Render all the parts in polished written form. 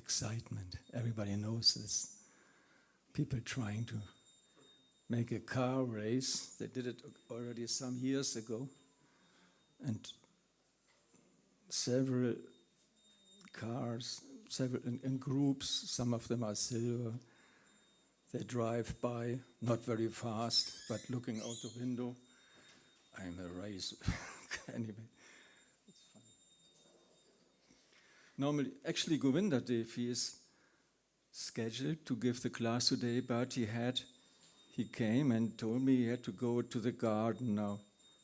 excitement. Everybody knows this. People trying to make a car race. They did it already some years ago. And several cars, several in groups, some of them are silver. They drive by, not very fast, but looking out the window. I'm a race. Anyway, it's fun. Normally, actually, Govinda Dev, he is scheduled to give the class today, but he came and told me he had to go to the garden now.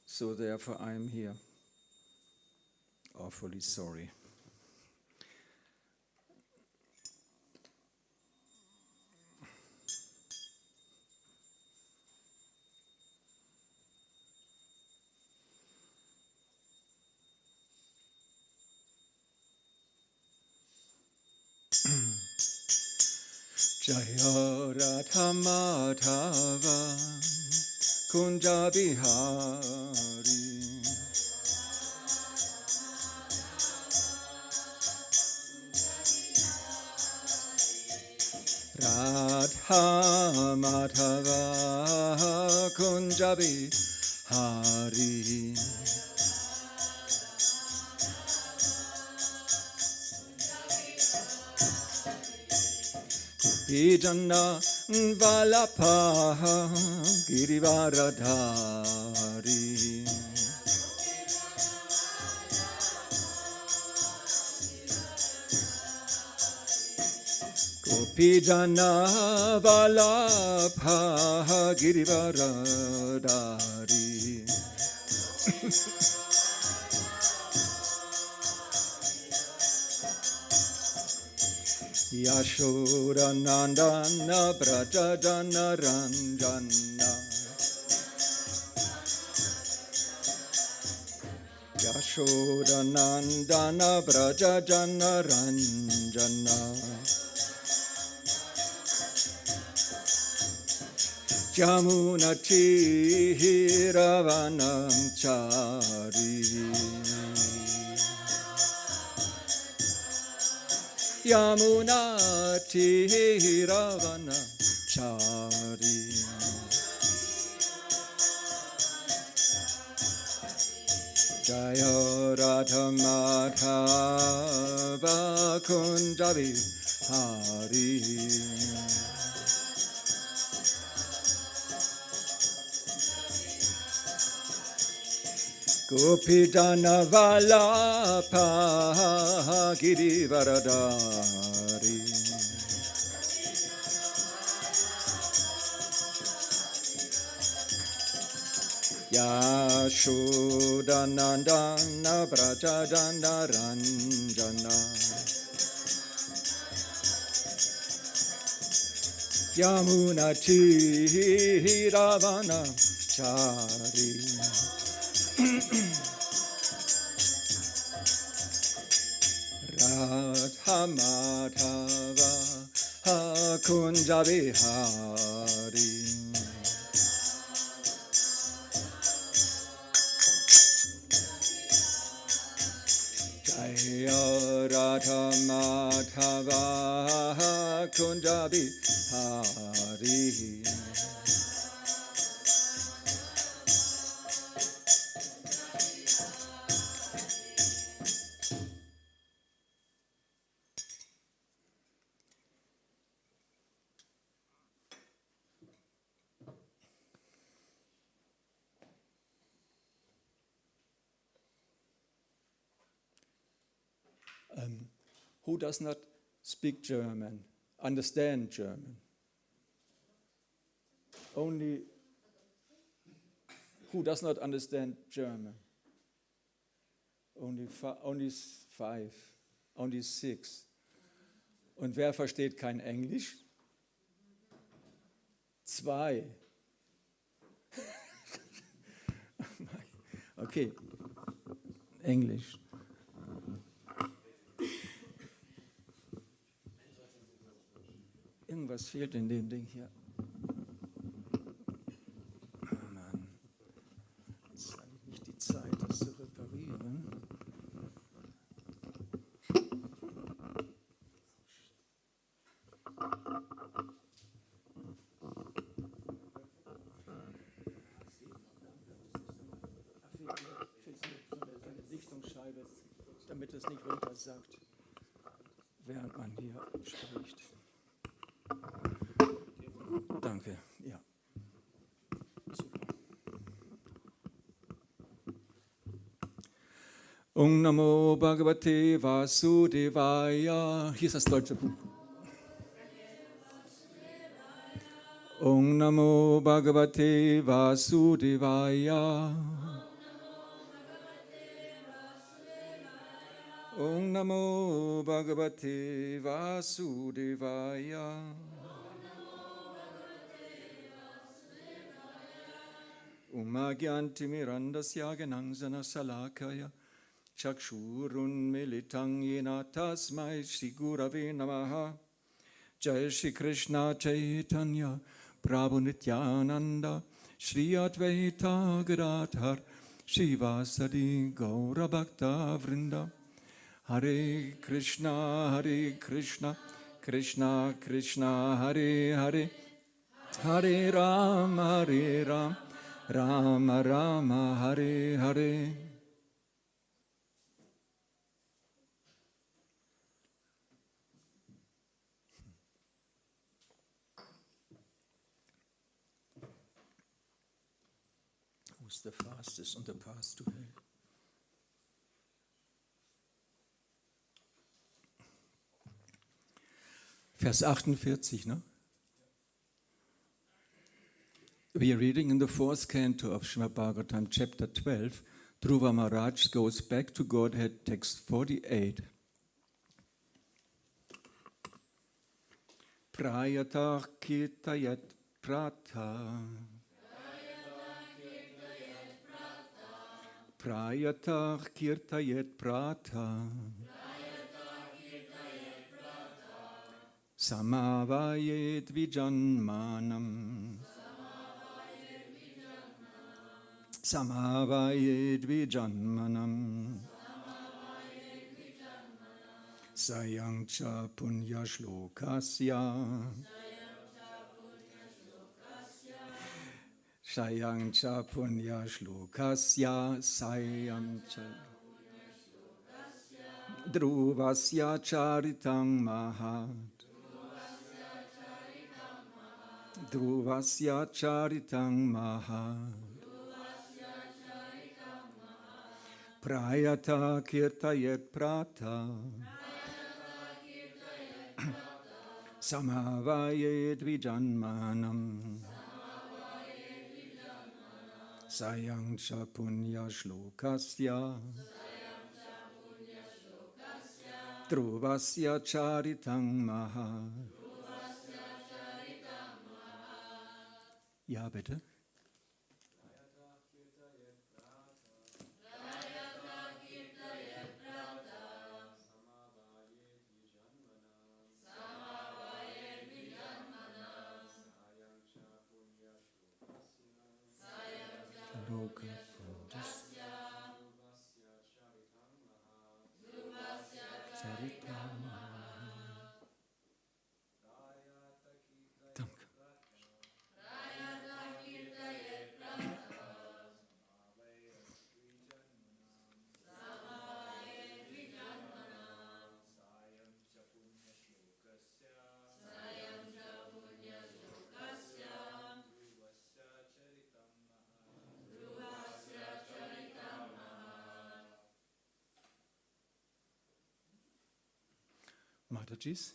So therefore, I'm here. Awfully sorry. Jaya Radha Madhava Kunja Bihari Radha Madhava Kunja Bihari Ijana Valapaha Girivaradhari Gopijana Valapaha Girivaradhari Yashoda Nandana Brajadana Ranjana Yashoda Nandana Brajadana Ranjana Jamuna Chihiravanam Chari Yamuna Tiravana Chari Jaya Radha Madhava Kunja Bihari Gopijana Valapaha Girivaradhari Yashoda Nandana Brajadana Ranjana Yamuna Chiravana Chari Radha Madhava Kunja Bihari Jaya Radha Madhava Kunja Bihari Who does not speak German, understand German? Only who does not understand German? Only five, only six. Und wer versteht kein Englisch? 2. Okay, Englisch. Irgendwas fehlt in dem Ding hier. Oh Mann. Jetzt habe ich nicht die Zeit, das zu reparieren. damit es nicht runtersackt, während man hier spricht. Danke, ja. Super. Om Namo Bhagavate Vasudevaya. Hier ist das deutsche Buch. Om Namo Bhagavate Vasudevaya. Om Namo Bhagavate Vasudevaya. Umagyantimirandasya Ganangsana Salakaya Chakshurun Militang Yena Tasmai Shri Gurave Namaha. Jai Shri Krishna Chaitanya Prabhu Nityananda Shri Advaita Gadadhar Shivasadi Gaura Bhakta Vrinda. Hare Krishna, Krishna Krishna, Hare Hare, Hare Rama, Rama Rama, Hare Hare. Who's the fastest on the path to hell? Vers 48, ne? We are reading in the fourth canto of Srimad-Bhagavatam, chapter 12. Dhruva Maharaj goes back to Godhead, text 48. Prayatah kirtayat pratha. Prayatah kirtayat pratha. Samavayet vijanmanam. Samavayet vijanmanam. Sayang cha punya shlokasya. Sayang cha punya shlokasya. Sayang cha Dhruvasya charitang mahat. Dhruvasya charitang mahat. Prayata kirtayet prata. Samavayet vijanmanam. Sayang cha punya shlokasya. Dhruvasya charitang mahat. Ja, bitte. Matajis.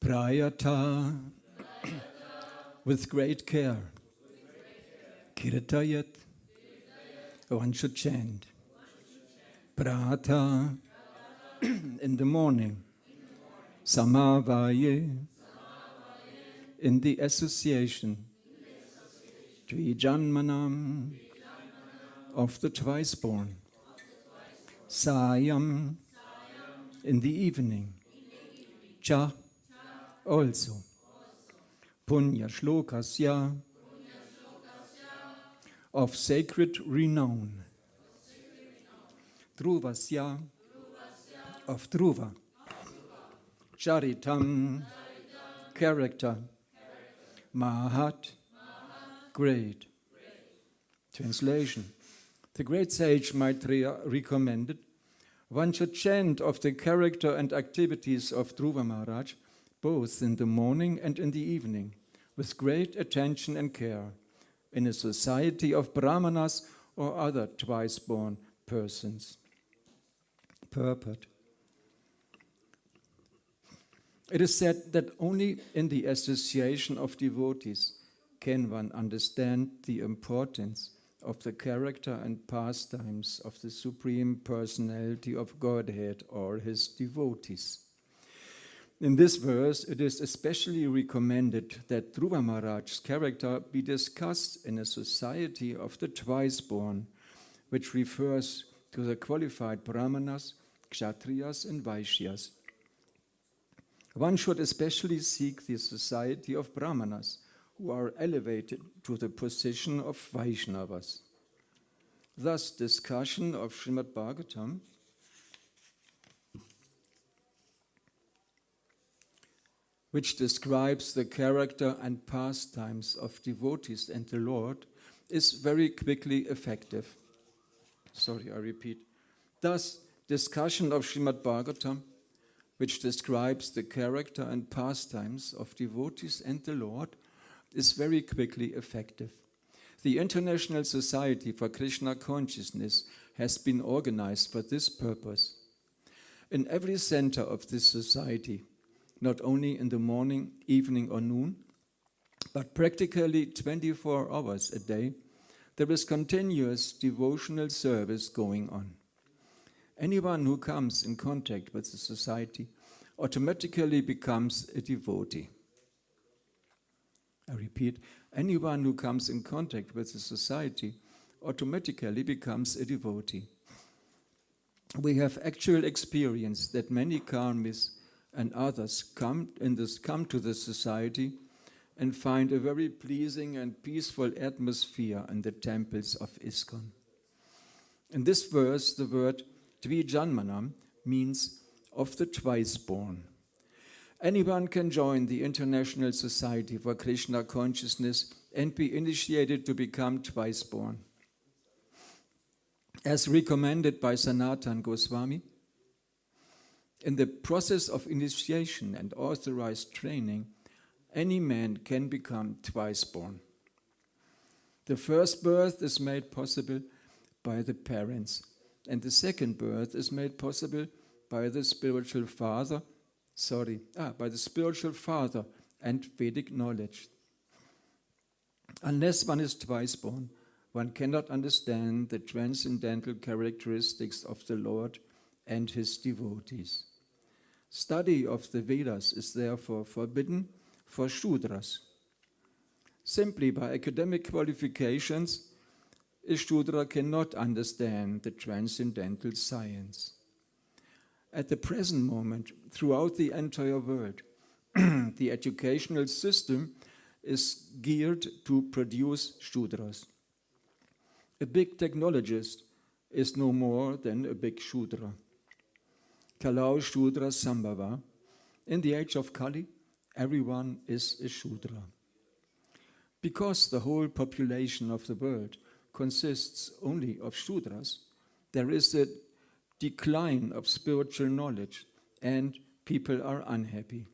Prayata, with great care. Kirtayat, one should chant. Prata, in the morning. Samavaye, in the association. Dvijanmanam, of the twice-born. Sayam, in the evening. Cha, also. Punya shlokasya, of sacred renown. Dhruvasya, of Dhruva. Charitam, character. Mahat, great. Translation. The great sage Maitreya recommended one should chant of the character and activities of Dhruva Maharaj both in the morning and in the evening, with great attention and care, in a society of brahmanas or other twice-born persons. Purport. It is said that only in the association of devotees can one understand the importance of the character and pastimes of the Supreme Personality of Godhead or his devotees. In this verse, it is especially recommended that Dhruva Maharaj's character be discussed in a society of the twice-born, which refers to the qualified brahmanas, kshatriyas and vaishyas. One should especially seek the society of brahmanas, who are elevated to the position of Vaishnavas. Thus, discussion of Śrīmad-Bhāgavatam which describes the character and pastimes of devotees and the Lord, is very quickly effective. Sorry, I repeat. Thus, discussion of Śrīmad-Bhāgavatam, which describes the character and pastimes of devotees and the Lord, is very quickly effective. The International Society for Krishna Consciousness has been organized for this purpose. In every center of this society, not only in the morning, evening or noon, but practically 24 hours a day, there is continuous devotional service going on. Anyone who comes in contact with the society automatically becomes a devotee. I repeat, anyone who comes in contact with the society automatically becomes a devotee. We have actual experience that many karmis and others come to the society and find a very pleasing and peaceful atmosphere in the temples of ISKCON. In this verse, the word Dvijanmanam means of the twice-born. Anyone can join the International Society for Krishna Consciousness and be initiated to become twice-born. As recommended by Sanatana Goswami, in the process of initiation and authorized training, any man can become twice-born. The first birth is made possible by the parents, and the second birth is made possible by the spiritual father and Vedic knowledge. Unless one is twice born, one cannot understand the transcendental characteristics of the Lord and his devotees. Study of the Vedas is therefore forbidden for Shudras. Simply by academic qualifications, a Shudra cannot understand the transcendental science. At the present moment, throughout the entire world, the educational system is geared to produce Shudras. A big technologist is no more than a big Shudra. Kalau Shudra Sambhava. In the age of Kali, everyone is a Shudra. Because the whole population of the world consists only of Shudras, there is a decline of spiritual knowledge and people are unhappy.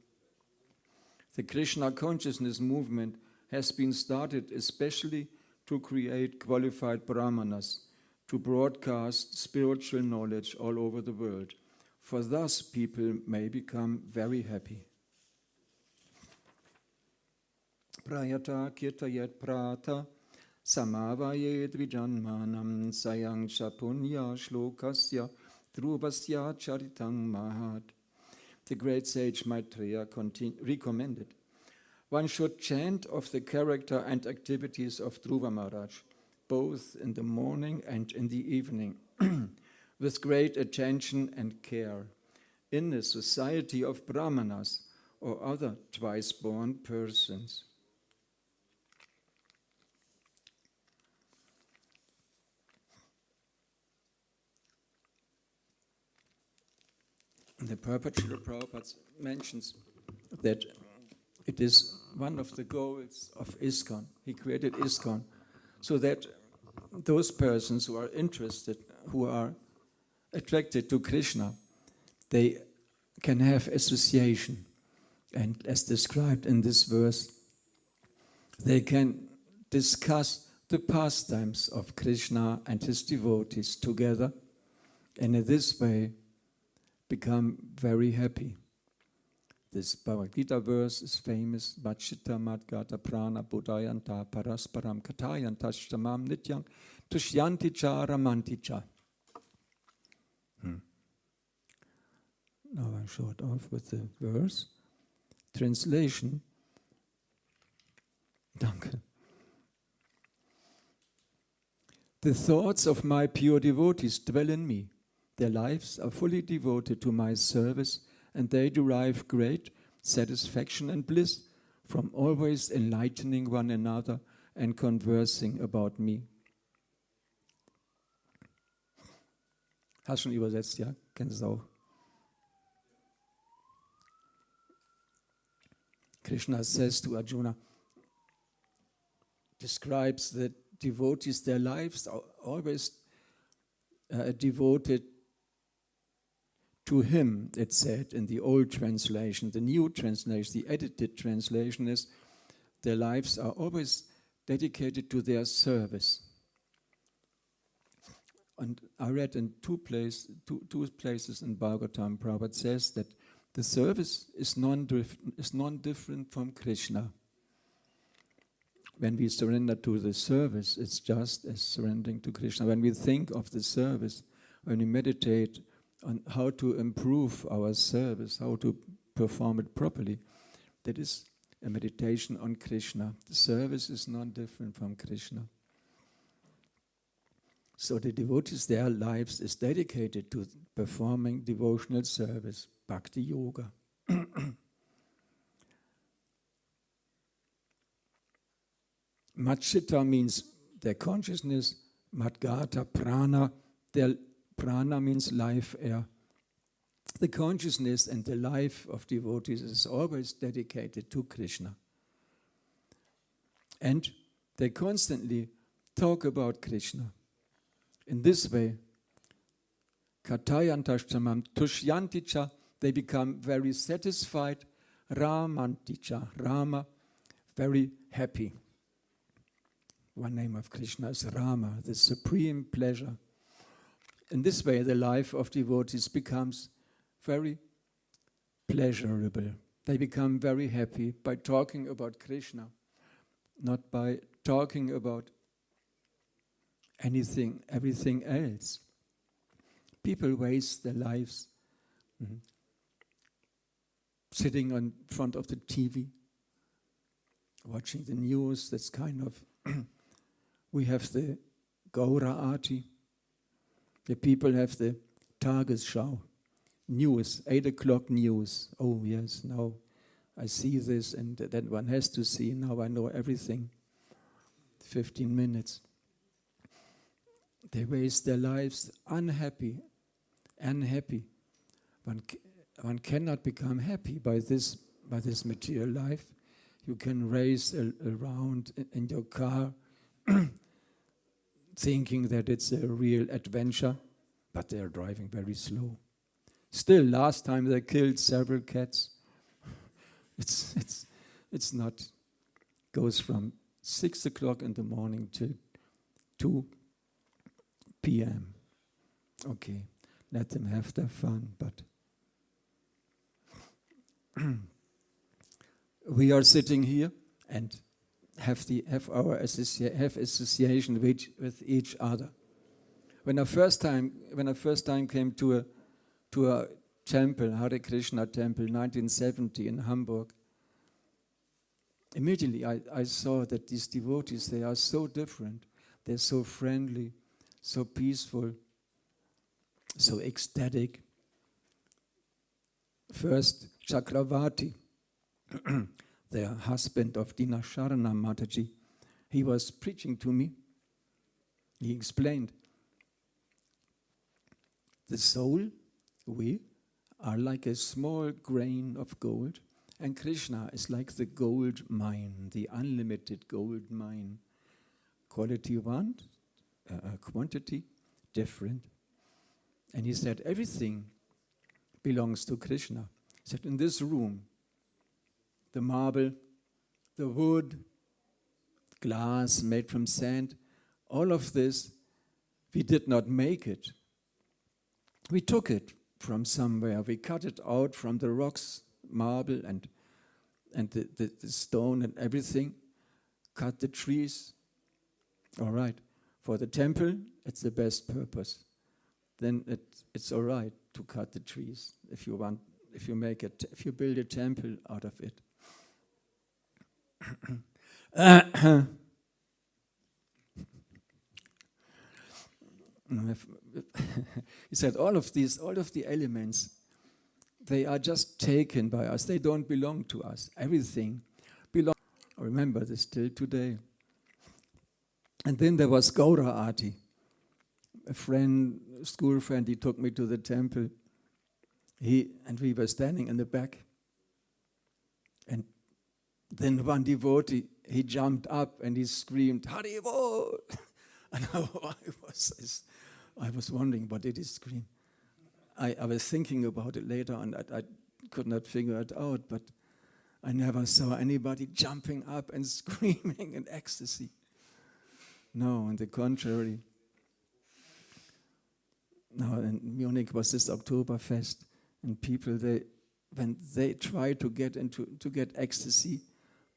The Krishna consciousness movement has been started especially to create qualified brahmanas, to broadcast spiritual knowledge all over the world, for thus people may become very happy. Prayata kirtayet prata samavayet vijanmanam sayang chapunya shlokasya drupasya charitang mahat. The great sage Maitreya recommended, one should chant of the character and activities of Dhruva Maharaj, both in the morning and in the evening, with great attention and care, in the society of Brahmanas or other twice-born persons. The Prabhupada mentions that it is one of the goals of ISKCON. He created ISKCON so that those persons who are interested, who are attracted to Krishna, they can have association. And as described in this verse, they can discuss the pastimes of Krishna and his devotees together, and in this way become very happy. This Bhagavad Gita verse is famous. Vachita madgata prana bodhayanta parasparam katayanta shtamam nityam tushyanti cha ramanti cha. Now I short off with the verse. Translation. Danke. The thoughts of my pure devotees dwell in me. Their lives are fully devoted to my service, and they derive great satisfaction and bliss from always enlightening one another and conversing about me. Hast schon übersetzt, ja? Kennst du auch? Krishna says to Arjuna, describes the devotees, their lives are always devoted to him, it said in the old translation. The new translation, the edited translation is, their lives are always dedicated to their service. And I read in two places in Bhagavatam, Prabhupada says that the service is non-different from Krishna. When we surrender to the service, it's just as surrendering to Krishna. When we think of the service, when we meditate on how to improve our service, how to perform it properly, that is a meditation on Krishna. The service is non-different from Krishna. So the devotees, their lives is dedicated to performing devotional service, bhakti yoga. Madchitta means their consciousness, Madgata, prana, their prana means life air. The consciousness and the life of devotees is always dedicated to Krishna. And they constantly talk about Krishna. In this way, Katayantashtamam Tushyanticha, they become very satisfied, Ramanticha, Rama, very happy. One name of Krishna is Rama, the supreme pleasure. In this way, the life of devotees becomes very pleasurable. They become very happy by talking about Krishna, not by talking about everything else. People waste their lives sitting in front of the TV, watching the news. That's kind of, we have the Gaura Arti. The people have the Tagesschau, news, 8 o'clock news. Oh yes, now I see this, and then one has to see, now I know everything. 15 minutes. They waste their lives unhappy. One cannot become happy by this material life. You can race around in your car thinking that it's a real adventure, but they are driving very slow. Still, last time they killed several cats. It's not, goes from 6 o'clock in the morning till 2 p.m. Okay, let them have their fun, but we are sitting here and have association with each other. When I first time came to a temple, Hare Krishna temple, 1970 in Hamburg, immediately I saw that these devotees, they are so different. They're so friendly, so peaceful, so ecstatic. First, Chakravarti, the husband of Dinasharana Mataji, he was preaching to me. He explained, the soul, we, are like a small grain of gold, and Krishna is like the gold mine, the unlimited gold mine. Quality one, quantity different. And he said, everything belongs to Krishna. He said, in this room, the marble, the wood, glass made from sand, all of this, we did not make it. We took it from somewhere. We cut it out from the rocks, marble and the stone and everything, cut the trees. All right. For the temple, it's the best purpose. Then it's all right to cut the trees if you build a temple out of it. He said all of the elements, they are just taken by us. They don't belong to us. Everything belongs. I remember this till today. And then there was Gaura Arti, a school friend. He took me to the temple. And we were standing in the back. And then one devotee, he jumped up and he screamed, Haribol! And I was wondering, what did he scream? I was thinking about it later, and I could not figure it out, but I never saw anybody jumping up and screaming in ecstasy. No, on the contrary. Now in Munich was this Oktoberfest, and people, when they try to get ecstasy,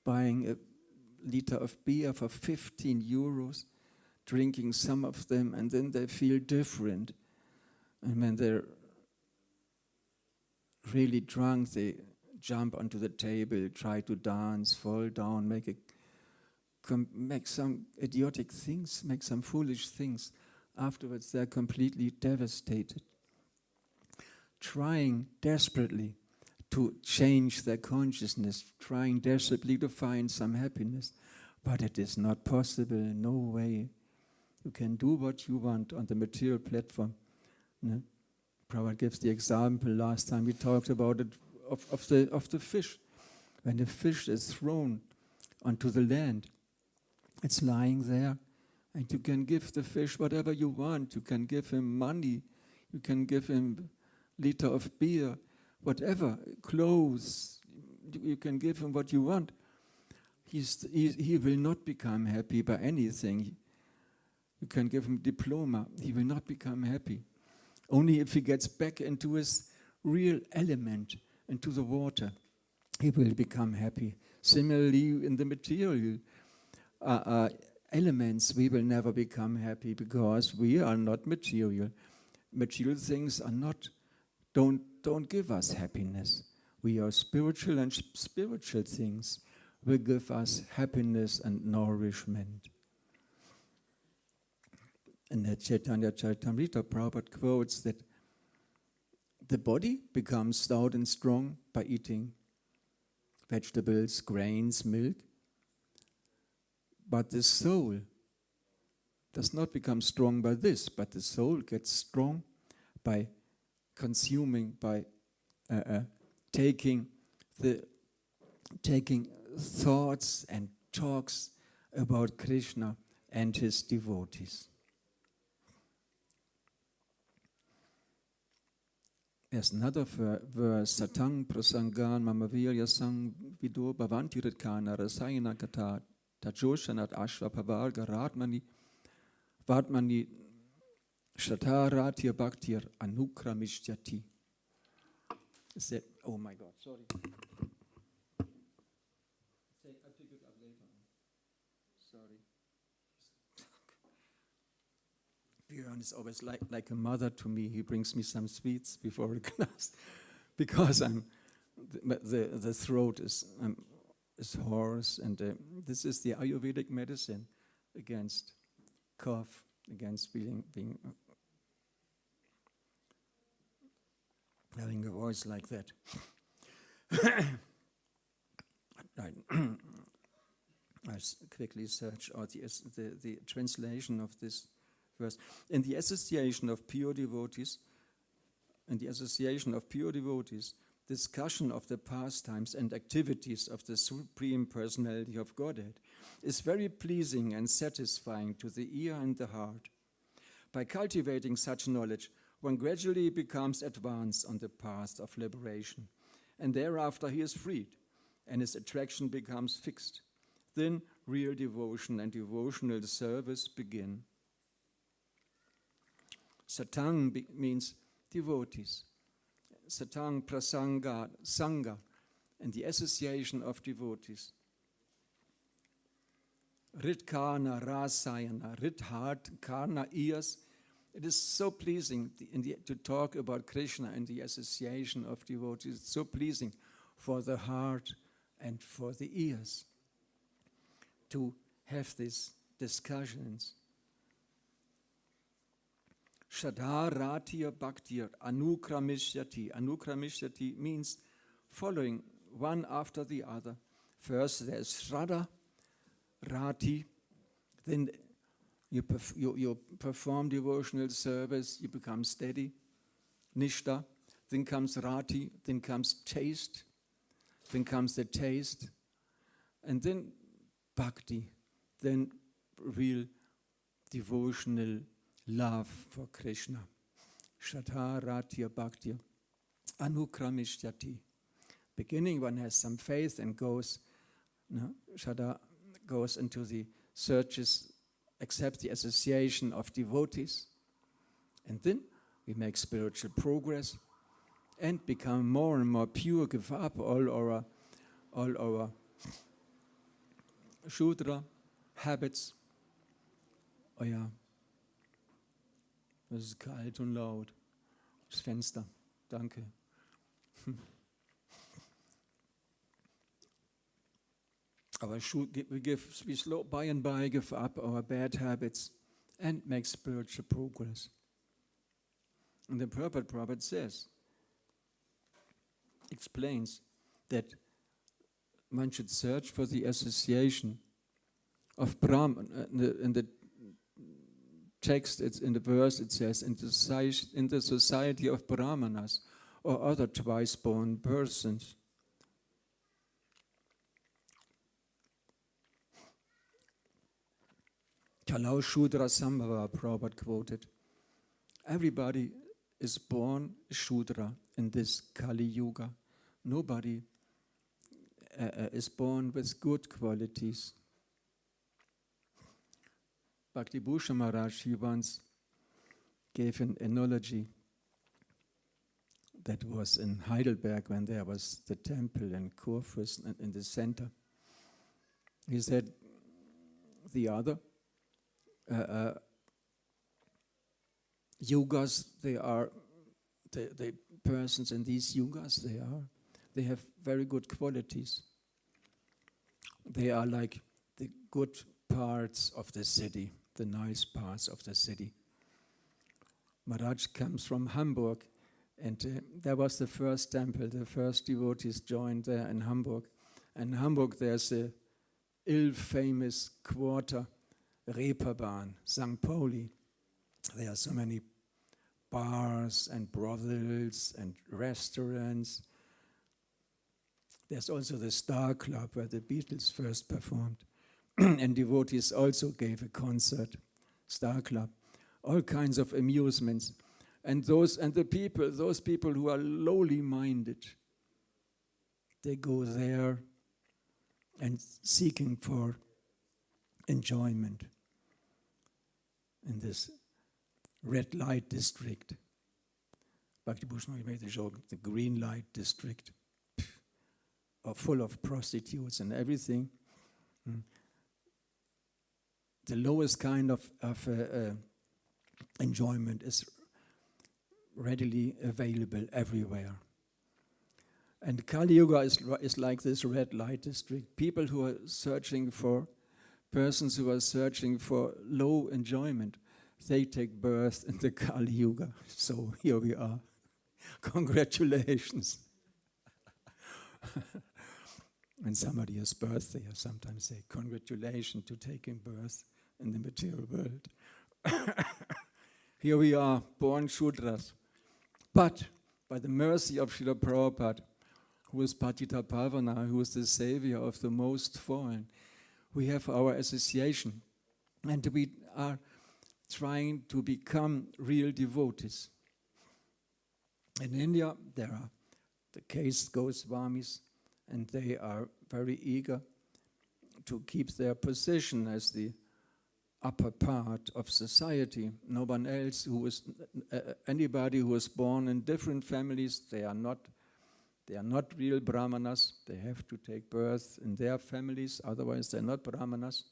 buying a liter of beer for 15 euros, drinking some of them, and then they feel different. And when they're really drunk, they jump onto the table, try to dance, fall down, make some idiotic things, make some foolish things. Afterwards, they're completely devastated, trying desperately to change their consciousness, trying desperately to find some happiness. But it is not possible, no way. You can do what you want on the material platform. No? Prabhu gives the example, last time we talked about it, of the fish. When the fish is thrown onto the land, it's lying there, and you can give the fish whatever you want. You can give him money, you can give him a liter of beer, whatever, clothes, you can give him what you want. He will not become happy by anything. You can give him diploma, he will not become happy. Only if he gets back into his real element, into the water, he will become happy. Similarly, in the material elements, we will never become happy because we are not material. Material things don't give us happiness. We are spiritual, and spiritual things will give us happiness and nourishment. In the Chaitanya Charitamrita, Prabhupada quotes that the body becomes stout and strong by eating vegetables, grains, milk, but the soul does not become strong by this, but the soul gets strong by consuming, by taking thoughts and talks about Krishna and his devotees. There's another verse, Satang prasangan mamavirya sang vido bhavanti ritkana rasayana kata tajoshanat ashva pavarga vatmani shataratya bhaktir anukramishyati. Oh my God, sorry. I'll pick it up later. Björn is always like a mother to me. He brings me some sweets before a class because the throat is hoarse, and this is the Ayurvedic medicine against cough, against being having a voice like that. I quickly search out the translation of this verse. In the association of pure devotees, discussion of the pastimes and activities of the Supreme Personality of Godhead is very pleasing and satisfying to the ear and the heart. By cultivating such knowledge, one gradually becomes advanced on the path of liberation, and thereafter he is freed, and his attraction becomes fixed. Then real devotion and devotional service begin. Satang means devotees. Satang prasanga, sangha, and the association of devotees. Rit karna rasayana, rit heart, karna ears. It is so pleasing to talk about Krishna and the association of devotees. It's so pleasing for the heart and for the ears to have these discussions. Shraddha Ratiya Bhaktir Anukramishyati. Anukramishyati means following one after the other. First there's Shraddha, Rati, then you perform devotional service, you become steady. Nishta, then comes Rati, then comes taste, then comes the taste, and then Bhakti, then real devotional love for Krishna. Shraddha, Ratya, Bhakti, Anukramishyati. Beginning, one has some faith and goes, Shraddha goes into the searches, accepts the association of devotees, and then we make spiritual progress and become more and more pure, give up all our Shudra habits. Oh ja, es ist kalt und laut. Das Fenster, danke. Aber we slow by and by give up our bad habits and make spiritual progress. And the Prabhupada says, explains that one should search for the association of Brahman. In the text, it's in the verse, it says, in the society of Brahmanas or other twice-born persons. Kalau Shudra Sambhava, Prabhupada quoted. Everybody is born Shudra in this Kali Yuga. Nobody is born with good qualities. Bhakti Bhushan Maharaj, he once gave an analogy that was in Heidelberg when there was the temple in Kurfürst in the center. He said the other yugas, the persons in these yugas, they have very good qualities. They are like the good parts of the city, the nice parts of the city. Maharaj comes from Hamburg, and there was the first temple, the first devotees joined there in Hamburg. And in Hamburg there's a ill-famous quarter, Reeperbahn, St. Pauli. There are so many bars and brothels and restaurants. There's also the Star Club where the Beatles first performed. And devotees also gave a concert, Star Club. All kinds of amusements. And those people who are lowly minded, they go there and seeking for enjoyment in this red light district. Bhakti Bhushan made the joke, the green light district, are full of prostitutes and everything. The lowest kind of enjoyment is readily available everywhere. And Kali Yuga is like this red light district. People who are searching for, persons who are searching for low enjoyment, they take birth in the Kali Yuga. So here we are. Congratulations. When somebody has birthday, I sometimes say, congratulations to taking birth in the material world. Here we are, born Shudras. But by the mercy of Srila Prabhupada, who is Patita Pavana, who is the savior of the most fallen, we have our association. And we are trying to become real devotees. In India, there are the caste Goswamis, and they are very eager to keep their position as the upper part of society. No one else who is, anybody who is born in different families, they are not real brahmanas. They have to take birth in their families, otherwise they're not brahmanas.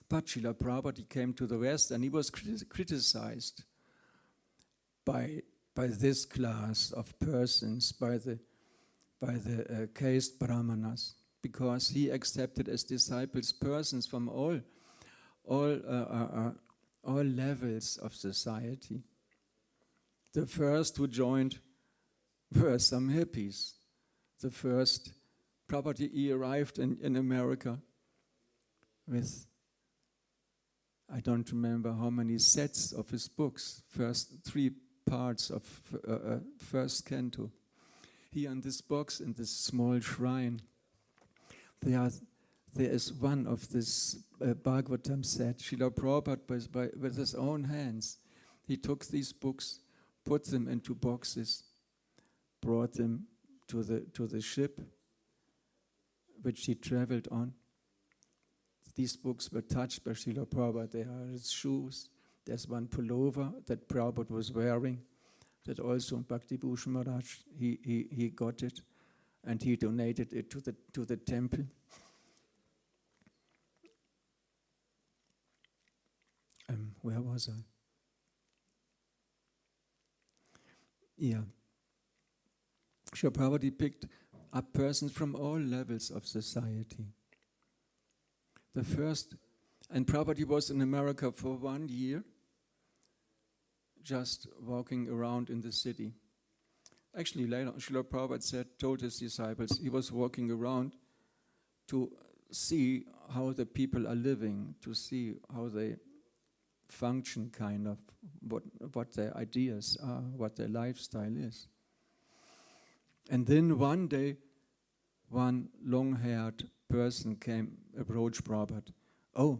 But Srila Prabhupada came to the West and he was criticized by this class of persons, by the caste brahmanas, because he accepted as disciples persons from all levels of society. The first who joined were some hippies. The first, Prabhupada, he arrived in America with, I don't remember how many sets of his books, first 3 parts of first canto. Here in this box, in this small shrine, there is one of this Bhagavatam set. Srila Prabhupada, with his own hands, he took these books, put them into boxes, brought them to the ship which he traveled on. These books were touched by Srila Prabhupada. There are his shoes. There's one pullover that Prabhupada was wearing, that also Bhakti Bhushan Maharaj, he got it, and he donated it to the temple. Where was I? Yeah. Srila Prabhupada picked up persons from all levels of society. The first, and Prabhupada was in America for 1 year, just walking around in the city. Actually, later, Srila Prabhupada told his disciples, he was walking around to see how the people are living, to see how they function, kind of, what their ideas are, what their lifestyle is. And then one day, one long-haired person approached Prabhupada. Oh,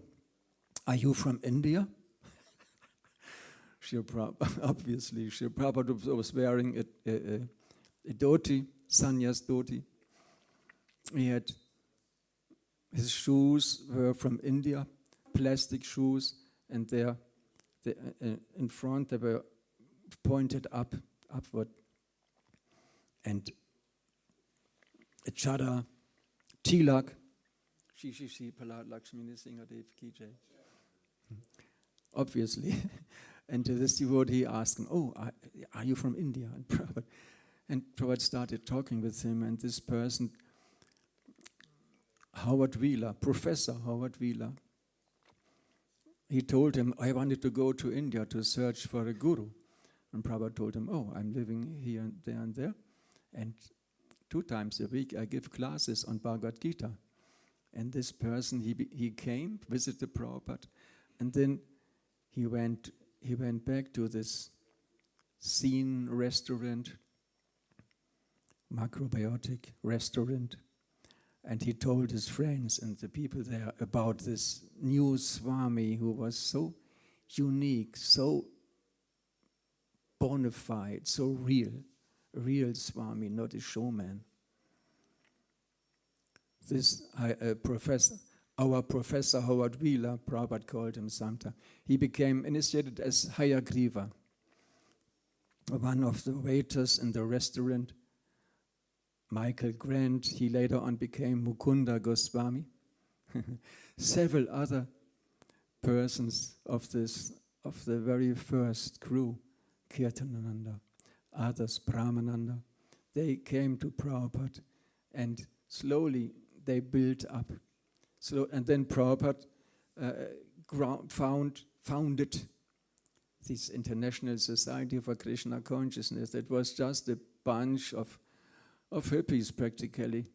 are you from India? Obviously, Srila Prabhupada was wearing a dhoti, sannyas dhoti. He had, his shoes were from India, plastic shoes, and in front they were pointed upward. And a chada, tilak, Shi Palat Lakshmi Singadev Ki Jai. Obviously. And this devotee asked him, oh, are you from India? And Prabhupada started talking with him, and this person, Professor Howard Wheeler, he told him, I wanted to go to India to search for a guru. And Prabhupada told him, oh, I'm living here and there. And 2 times a week I give classes on Bhagavad Gita. And this person, he came, visited Prabhupada, and then he went back to this Scene restaurant, macrobiotic restaurant, and he told his friends and the people there about this new Swami who was so unique, so bona fide, so real Swami, not a showman. This our Professor Howard Wheeler, Prabhupada called him sometime, he became initiated as Hayagriva, one of the waiters in the restaurant. Michael Grant, he later on became Mukunda Goswami. Several other persons of this of the very first crew, Kirtanananda, others Brahmananda, they came to Prabhupada and slowly they built up. And then Prabhupada founded this International Society for Krishna Consciousness. That was just a bunch of hippies practically.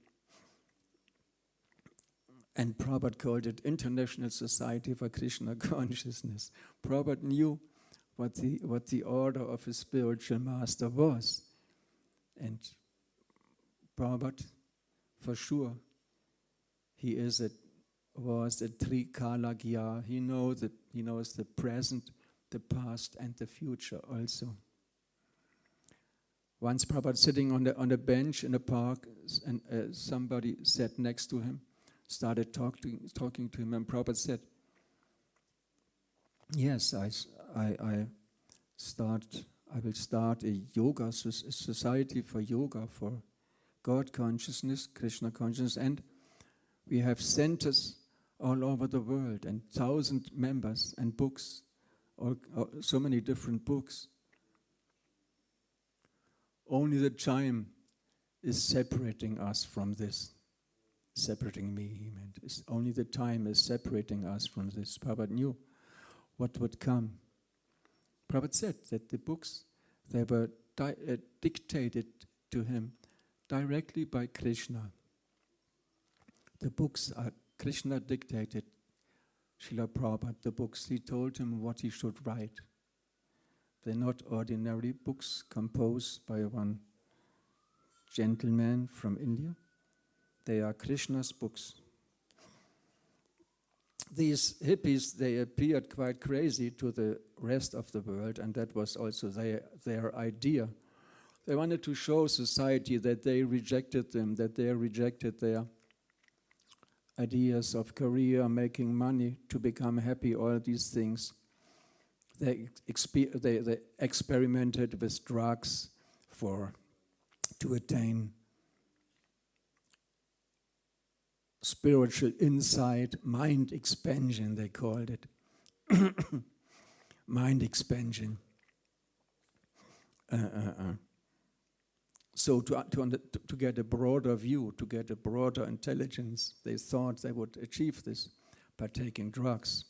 And Prabhupada called it International Society for Krishna Consciousness. Prabhupada knew what the order of his spiritual master was. And Prabhupada, for sure, he was a Trikalagya. He knows the present, the past, and the future also. Once Prabhupada sitting on a bench in a park, and somebody sat next to him, started talking to him, and Prabhupada said, "Yes, I will start a yoga society for yoga for God consciousness, Krishna consciousness, and we have centers all over the world and 1,000 members and books, so many different books. Only the time is separating us from this." Separating me, he meant. Only the time is separating us from this. Prabhupada knew what would come. Prabhupada said that the books, they were dictated to him directly by Krishna. The books are Krishna dictated Srila Prabhupada the books. He told him what he should write. They're not ordinary books composed by one gentleman from India. They are Krishna's books. These hippies, they appeared quite crazy to the rest of the world, and that was also their idea. They wanted to show society that they rejected them, that they rejected their ideas of career, making money, to become happy, all these things. They experimented with drugs to attain spiritual insight, mind expansion, they called it. Mind expansion. So to get a broader view, to get a broader intelligence, they thought they would achieve this by taking drugs,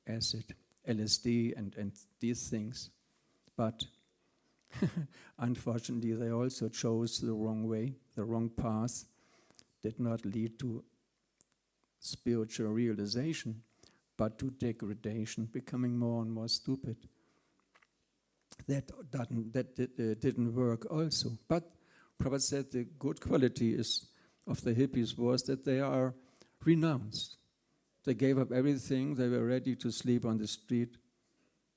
acid, LSD, and these things. But unfortunately, they also chose the wrong way, the wrong path. Did not lead to spiritual realization, but to degradation, becoming more and more stupid. That didn't work also. But Prabhupada said the good quality of the hippies was that they are renounced. They gave up everything. They were ready to sleep on the street.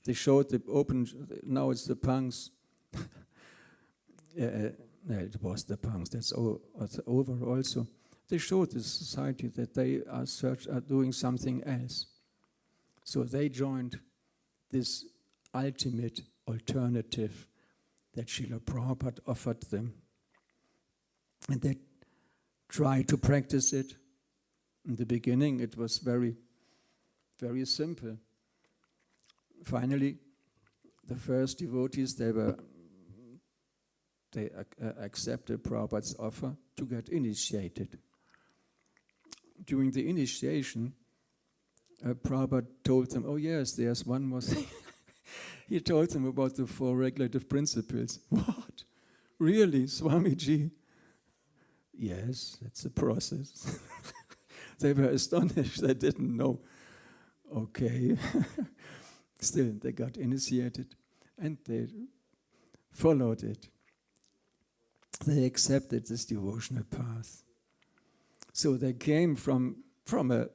They showed the open. Now it's the punks. It was the punks. That's over also. They showed the society that they are doing something else. So they joined this ultimate alternative that Srila Prabhupada offered them. And they tried to practice it. In the beginning, it was very, very simple. Finally, the first devotees, they accepted Prabhupada's offer to get initiated. During the initiation, Prabhupada told them, "Oh yes, there's one more thing." He told them about the 4 regulative principles. What? Really, Swamiji? Yes, that's a process. They were astonished. They didn't know. Okay. Still, they got initiated and they followed it. They accepted this devotional path. So they came from a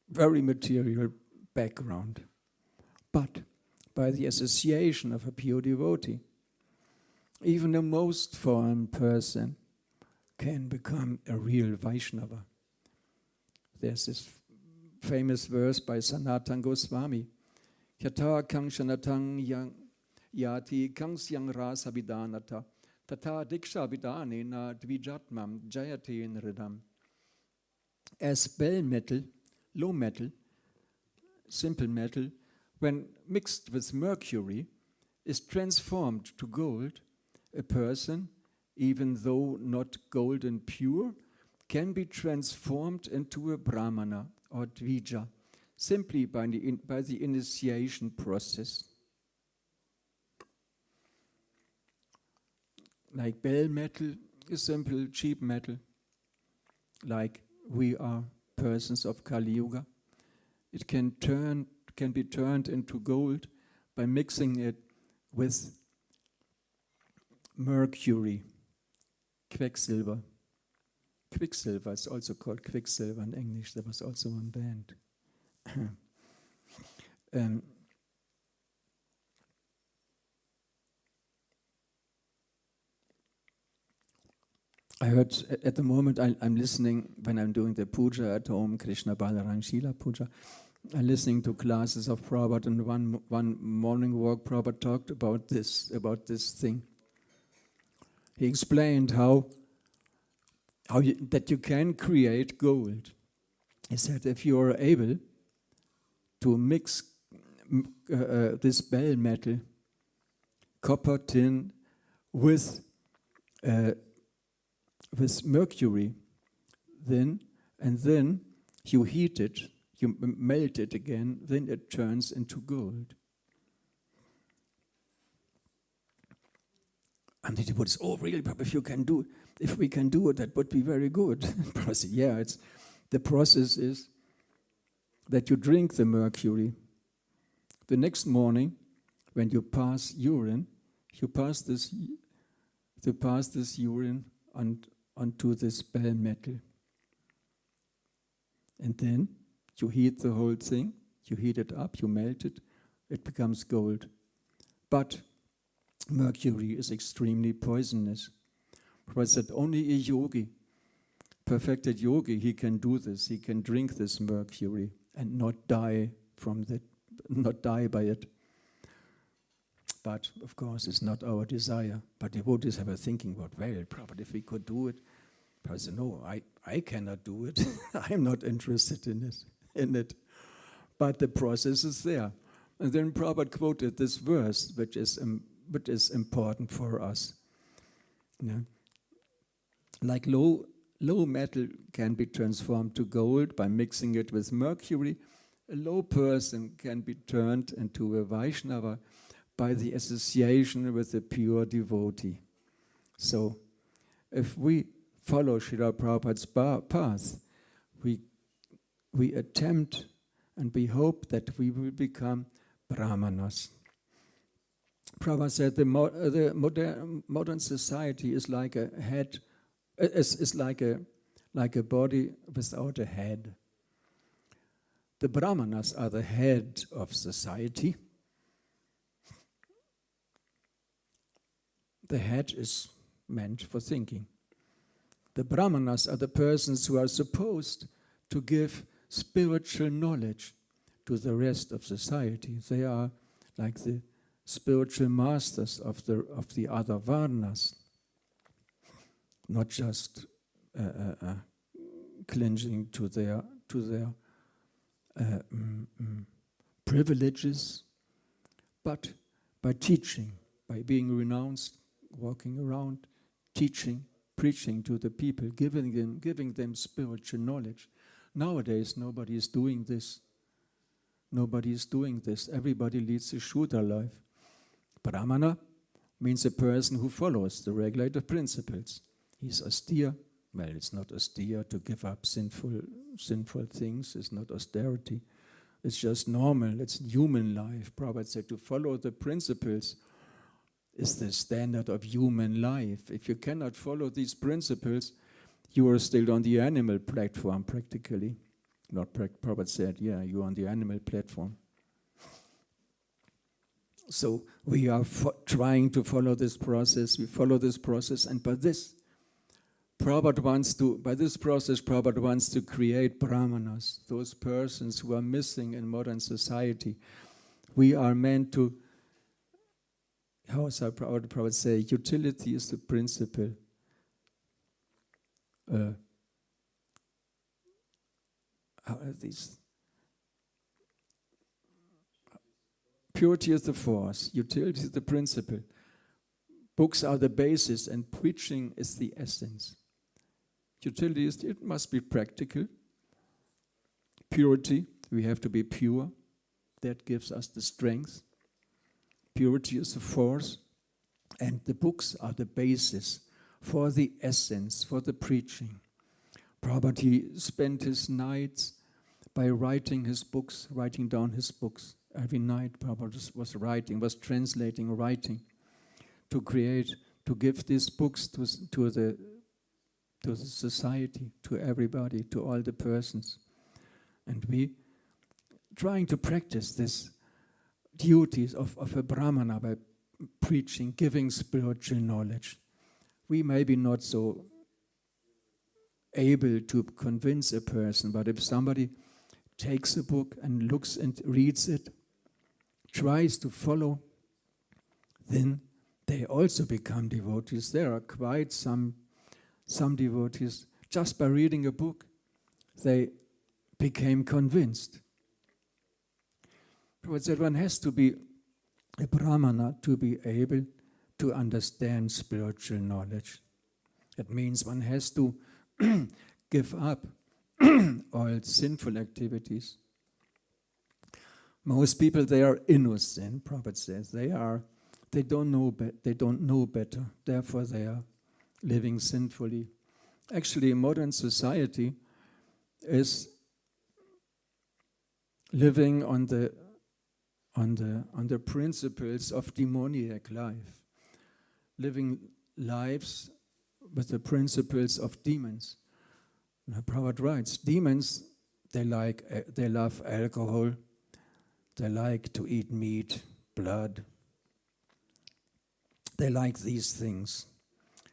very material background. But by the association of a pure devotee, even the most foreign person can become a real Vaishnava. There's this famous verse by Sanatana Goswami. Yata kangshanatang yang yati kangsyang rasa vidanata tata diksha vidanena dvijatmam jayate nridam. As bell metal, low metal, simple metal, when mixed with mercury, is transformed to gold, a person, even though not golden pure, can be transformed into a brahmana or dvija, simply by the initiation process. Like bell metal is simple, cheap metal, like we are persons of Kali Yuga. It can be turned into gold by mixing it with mercury, Quecksilber. Quicksilver is also called Quicksilver in English. There was also one band. I heard at the moment I'm listening when I'm doing the puja at home, Krishna Balaram Shila puja. I'm listening to classes of Prabhupada, and one morning walk Prabhupada talked about this thing. He explained that you can create gold. He said if you are able to mix this bell metal, copper, tin, with mercury, then you heat it, you melt it again, then it turns into gold. And he was, oh really, but if we can do it, that would be very good. I said, yeah, the process is that you drink the mercury. The next morning, when you pass urine, you pass this urine onto this bell metal. And then you heat the whole thing, you heat it up, you melt it, it becomes gold. But mercury is extremely poisonous. Because that only a yogi, perfected yogi, he can do this, he can drink this mercury and not die by it. But of course, it's not our desire. But devotees have a thinking about, well, probably if we could do it. But I said, no, I cannot do it. I'm not interested in it. But the process is there. And then Prabhupada quoted this verse, which is important for us. Yeah. Like low metal can be transformed to gold by mixing it with mercury, a low person can be turned into a Vaishnava by the association with a pure devotee. So, if we follow Srila Prabhupada's path, we attempt and we hope that we will become brahmanas. Prabhupada said the modern society is like a head, is like a body without a head. The brahmanas are the head of society. The head is meant for thinking. The brahmanas are the persons who are supposed to give spiritual knowledge to the rest of society. They are like the spiritual masters of the other varnas, not just clinging to their privileges, but by teaching, by being renounced, walking around, teaching, preaching to the people, giving them spiritual knowledge. Nowadays, nobody is doing this. Nobody is doing this. Everybody leads a Shudra life. Brahmana means a person who follows the regulated principles. He's austere. Well, it's not austere to give up sinful things. It's not austerity. It's just normal. It's human life. Prabhupada said to follow the principles is the standard of human life. If you cannot follow these principles, you are still on the animal platform, practically. Prabhupada said, yeah, you're on the animal platform. So we are trying to follow this process. We follow this process, and by this process, Prabhupada wants to create brahmanas, those persons who are missing in modern society. We are meant to, how does Prabhupada say, utility is the principle. How are these? Purity is the force, utility is the principle. Books are the basis and preaching is the essence. Utility is, it must be practical. Purity, we have to be pure. That gives us the strength. Purity is the force. And the books are the basis for the essence, for the preaching. Prabhupada, he spent his nights by writing his books, writing down his books. Every night Prabhupada was writing, was translating, writing, to create, to give these books to the society, to everybody, to all the persons. And we trying to practice this duties of a Brahmana by preaching, giving spiritual knowledge. We may be not so able to convince a person, but if somebody takes a book and looks and reads it, tries to follow, then they also become devotees. There are quite some devotees, just by reading a book, they became convinced. But that one has to be a Brahmana to be able to understand spiritual knowledge. That means one has to give up all sinful activities. Most people, they are innocent, Prabhupada says. They don't know better. Therefore, they are living sinfully. Actually, modern society is living on the principles of demoniac life, living lives with the principles of demons. Now, Prabhupada writes, demons, they love alcohol, they like to eat meat, blood. They like these things.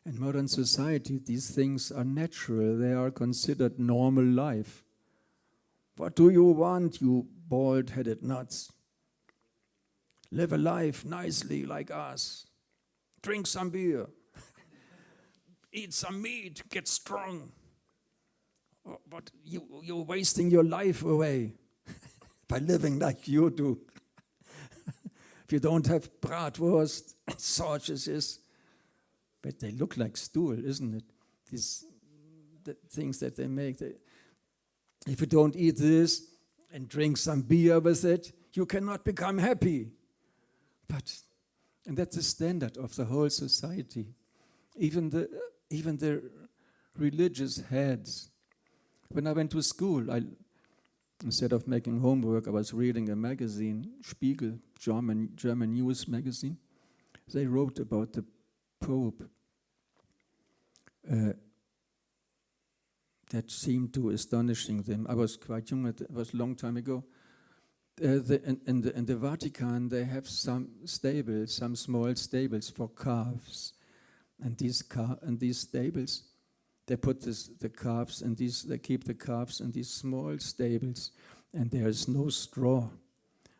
In modern society, these things are natural. They are considered normal life. What do you want, you bald-headed nuts? Live a life nicely like us. Drink some beer. Eat some meat. Get strong. But you're wasting your life away by living like you do. If you don't have bratwurst, sausages, but they look like stool, isn't it? The things that they make. If you don't eat this and drink some beer with it, you cannot become happy. And that's the standard of the whole society. Even the religious heads. When I went to school, instead of making homework, I was reading a magazine, Spiegel, German news magazine. They wrote about the Pope. That seemed to astonishing them. I was quite young, it was a long time ago. In the Vatican, they have some small stables for calves. And these stables, they put the calves and they keep the calves in these small stables, and there's no straw,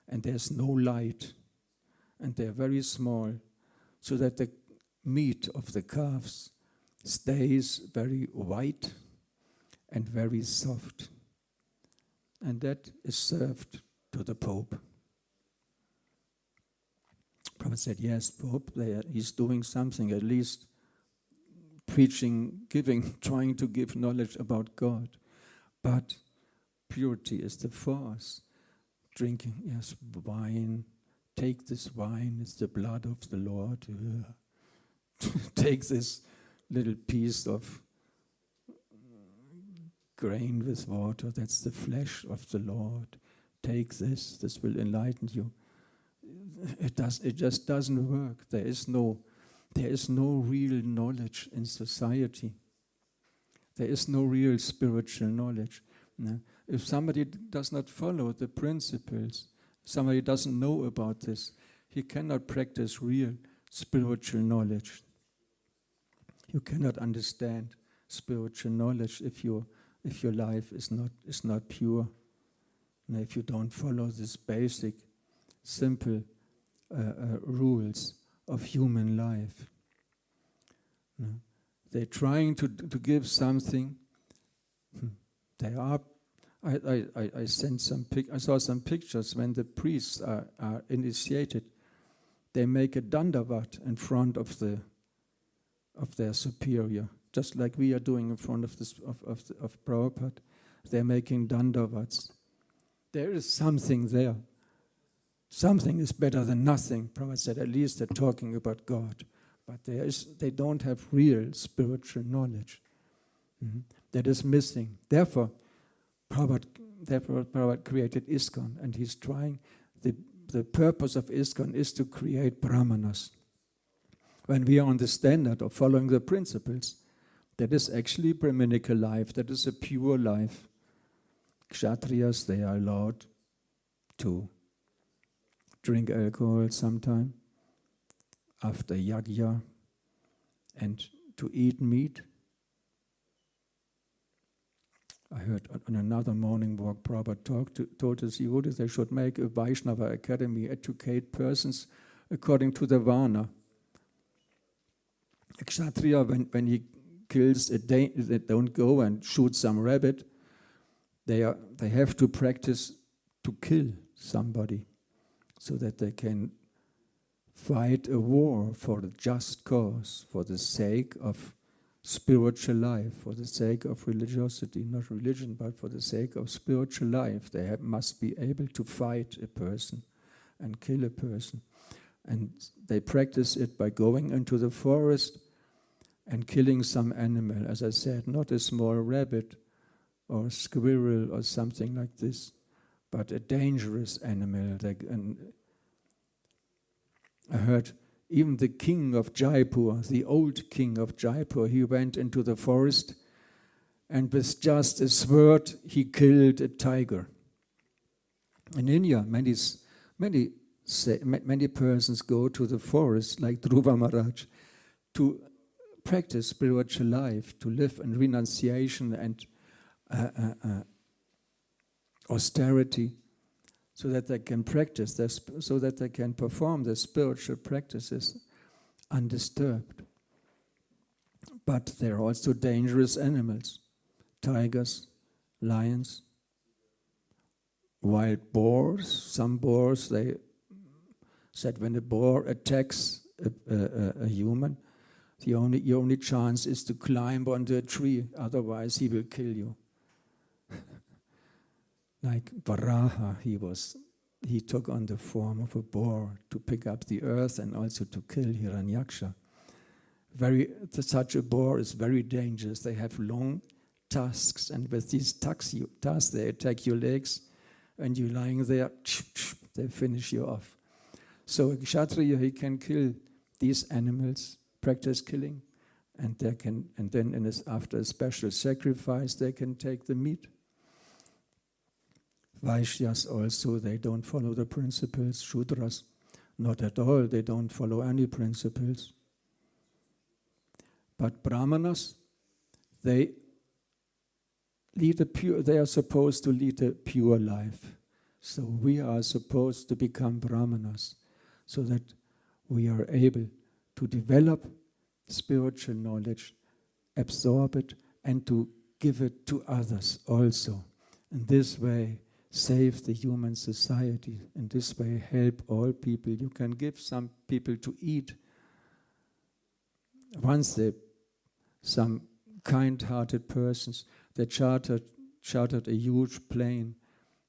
and there's no light, and they're very small, so that the meat of the calves stays very white and very soft. And that is served to the Pope. Prabhupada said, yes, Pope, he's doing something, at least preaching, trying to give knowledge about God. But purity is the force. Drinking, yes, wine. Take this wine, it's the blood of the Lord. Take this little piece of grain with water, that's the flesh of the Lord. Take this will enlighten you. It just doesn't work. There is no real knowledge in society. There is no real spiritual knowledge. No? If somebody does not follow the principles, somebody doesn't know about this, he cannot practice real spiritual knowledge. You cannot understand spiritual knowledge if your life is not pure. And if you don't follow these basic, simple rules of human life. They're trying to give something. They are I saw some pictures when the priests are initiated. They make a dandavat in front of their superior, just like we are doing in front of Prabhupada. They're making dandavats. There is something there. Something is better than nothing. Prabhupada said, at least they're talking about God. But they don't have real spiritual knowledge. That is missing. Therefore, Prabhupada created ISKCON, and he's trying. The purpose of ISKCON is to create brahmanas. When we are on the standard of following the principles, that is actually Brahminical life, that is a pure life. Kshatriyas, they are allowed to drink alcohol sometime after yajna and to eat meat. I heard on another morning walk, Prabhupada told his devotees they should make a Vaishnava academy, educate persons according to the Varna. A Kshatriya, when he kills they don't go and shoot some rabbit. They have to practice to kill somebody so that they can fight a war for a just cause, for the sake of spiritual life, for the sake of religiosity, not religion, but for the sake of spiritual life. They must be able to fight a person and kill a person. And they practice it by going into the forest and killing some animal, as I said, not a small rabbit or squirrel or something like this, but a dangerous animal. I heard even the king of Jaipur, the old king of Jaipur, he went into the forest and with just a sword he killed a tiger. In India, many persons go to the forest, like Dhruva Maharaj, to practice spiritual life, to live in renunciation and austerity, so that they can practice this, so that they can perform the spiritual practices undisturbed. But there are also dangerous animals, tigers, lions, wild boars. Some boars, they said when a boar attacks a human, your only chance is to climb onto a tree, otherwise he will kill you. Like Varaha, he took on the form of a boar to pick up the earth and also to kill Hiranyaksha. Such a boar is very dangerous. They have long tusks, and with these tusks they attack your legs, and you're lying there, they finish you off. So a Kshatriya, he can kill these animals, practice killing, and then after a special sacrifice, they can take the meat. Vaishyas also, they don't follow the principles. Shudras, not at all. They don't follow any principles. But Brahmanas, they are supposed to lead a pure life. So we are supposed to become Brahmanas, so that we are able to develop spiritual knowledge, absorb it, and to give it to others also. In this way, save the human society. In this way, help all people. You can give some people to eat. Once some kind-hearted persons, they chartered a huge plane,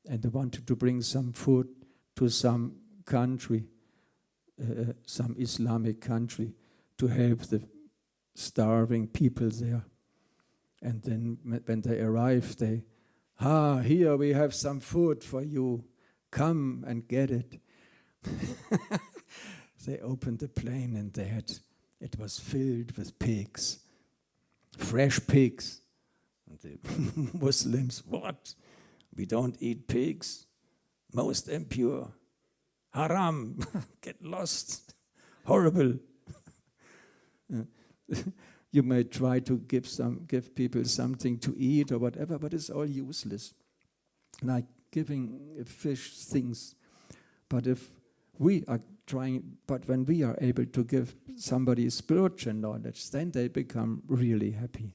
and they wanted to bring some food to some country, some Islamic country, to help the starving people there. And then when they arrived, here we have some food for you. Come and get it. They opened the plane and it was filled with pigs, fresh pigs. And the Muslims, what? We don't eat pigs? Most impure. Haram. Get lost. Horrible. You may try to give people something to eat or whatever, but it's all useless. Like giving a fish things. But when we are able to give somebody spiritual knowledge, then they become really happy.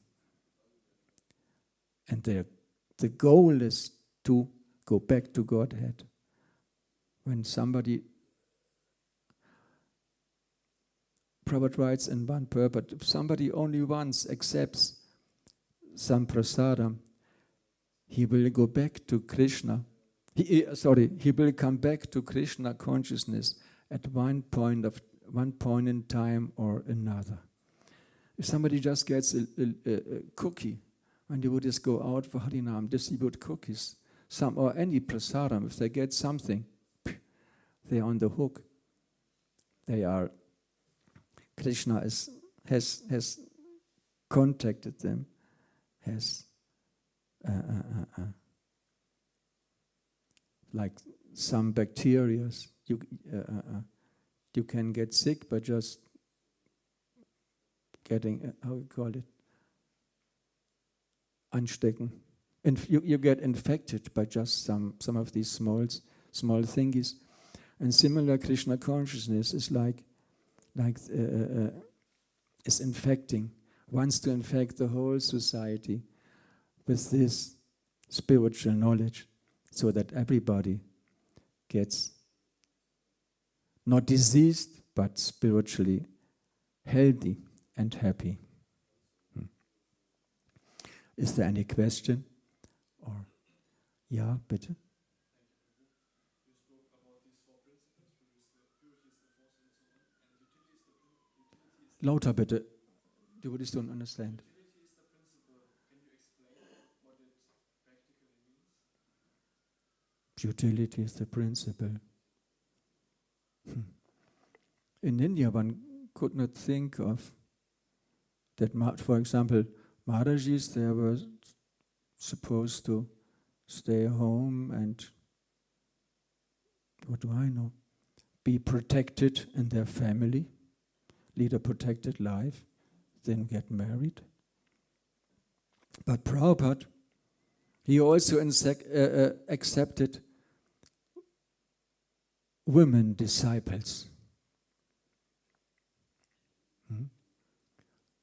And the goal is to go back to Godhead. When somebody, Prabhupada writes in one purport, if somebody only once accepts some prasadam, he will go back to Krishna. He will come back to Krishna consciousness at one point in time or another. If somebody just gets a cookie, when the Buddhists go out for Harinam, distribute cookies, or any prasadam, if they get something, they are on the hook. Krishna has contacted them, has like some bacteria, you can get sick by just getting, how you call it, anstecken. You get infected by just some of these small thingies. And similar, Krishna consciousness is is infecting, wants to infect the whole society with this spiritual knowledge, so that everybody gets not diseased, but spiritually healthy and happy. Is there any question? Or, ja, bitte? Lauter bitte. The Buddhists don't understand. Utility is the principle. In India, one could not think of that, for example, Maharajis, they were supposed to stay home and, what do I know, be protected in their family, lead a protected life, then get married. But Prabhupada, he also accepted women disciples.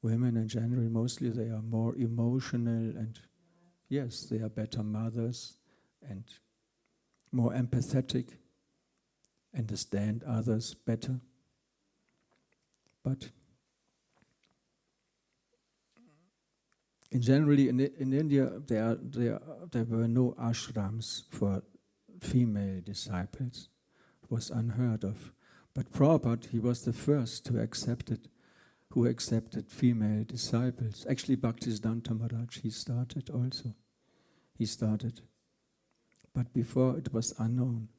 Women in general, mostly they are more emotional and, yes, they are better mothers and more empathetic, understand others better. But in India, there were no ashrams for female disciples. It was unheard of. But Prabhupada, he was the first to accept it, who accepted female disciples. Actually, Bhaktisiddhanta Maharaj, he started also. He started. But before, it was unknown.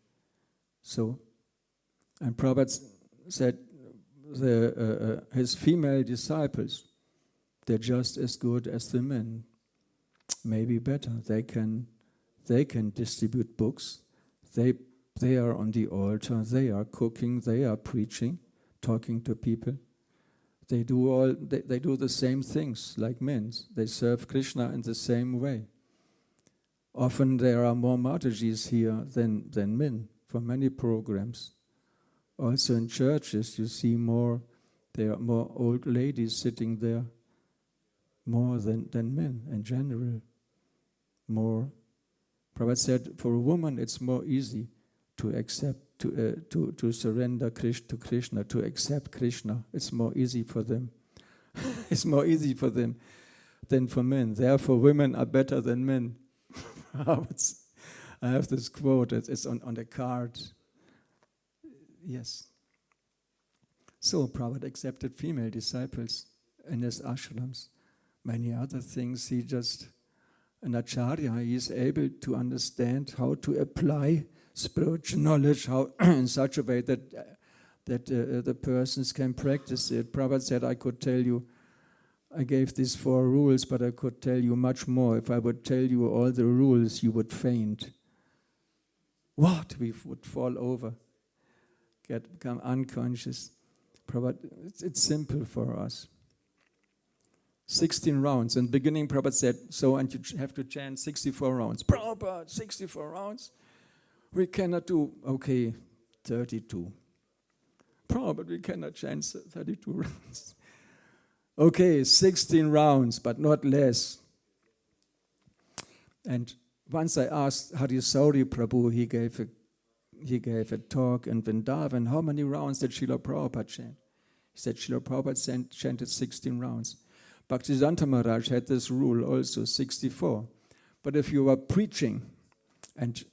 So, and Prabhupada said his female disciples, they're just as good as the men, maybe better. They can distribute books. They are on the altar. They are cooking. They are preaching, talking to people. They do the same things like men. They serve Krishna in the same way. Often there are more Matajis here than men for many programs. Also in churches, you see there are more old ladies sitting there, more than men in general. More. Prabhupada said, for a woman, it's more easy to accept, to surrender to Krishna, to accept Krishna. It's more easy for them. It's more easy for them than for men. Therefore, women are better than men. I have this quote. It's on the card. Yes. So Prabhupada accepted female disciples in his ashrams. Many other things, an acharya, he is able to understand how to apply spiritual knowledge, how in such a way that the persons can practice it. Prabhupada said, I gave these 4 rules, but I could tell you much more. If I would tell you all the rules, you would faint. What? We would fall over, become unconscious. Prabhupada, it's simple for us. 16 rounds. In the beginning, Prabhupada said, and you have to chant 64 rounds. Prabhupada, 64 rounds? We cannot do, 32. Prabhupada, we cannot chant 32 rounds. 16 rounds, but not less. And once I asked Harisauri Prabhu, he gave a talk in Vrindavan, how many rounds did Srila Prabhupada chant? He said Srila Prabhupada chanted 16 rounds. Bhaktisiddhanta Maharaj had this rule also, 64. But if you are preaching and